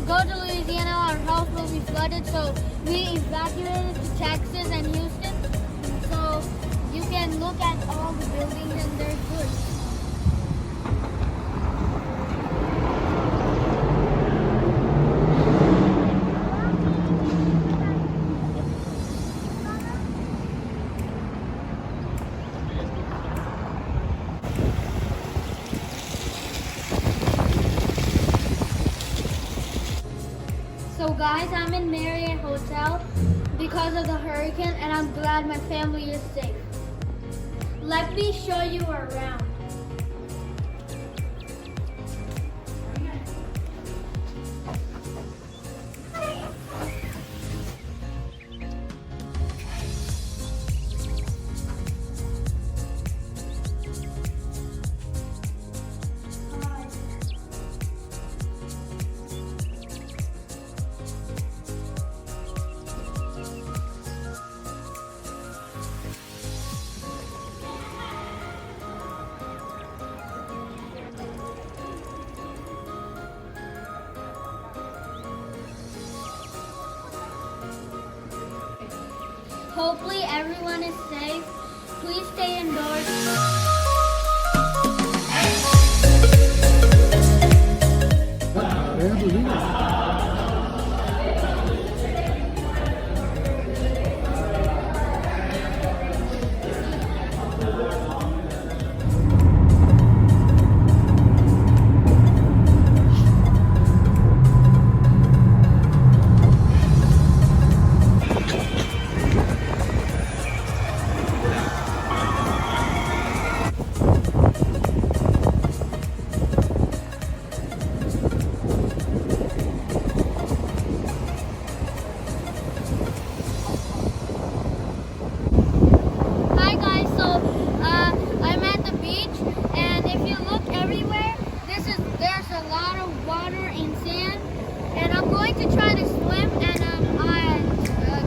go to Louisiana, our house will be flooded, so we evacuated to Texas and Houston. So you can look at all the buildings and they're good. So guys, I'm in Marriott Hotel because of the hurricane and I'm glad my family is safe. Let me show you around. Hopefully everyone is safe. Please stay indoors. To try to swim and on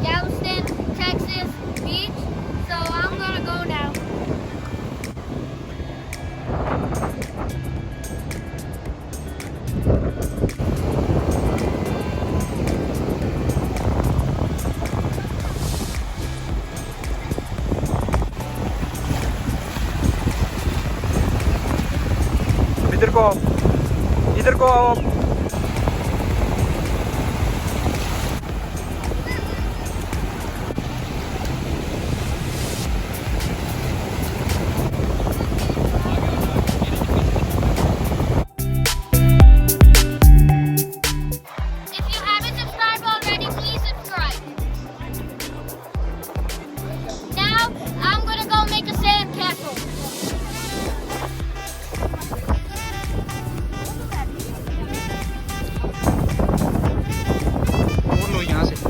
Galveston, Texas beach. So I'm gonna go now. इधर को आओ आप।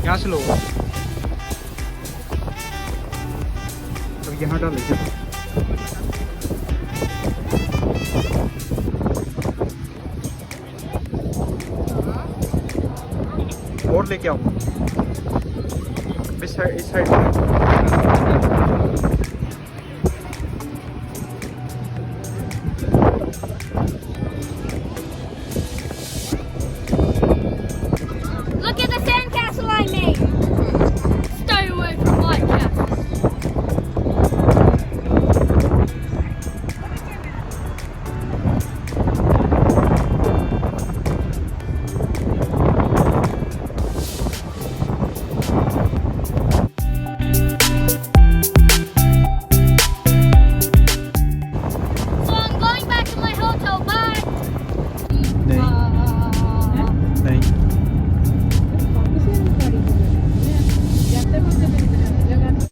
यहाँ से लो तो यहाँ डाल लीजिए और लेके आओ इस साइड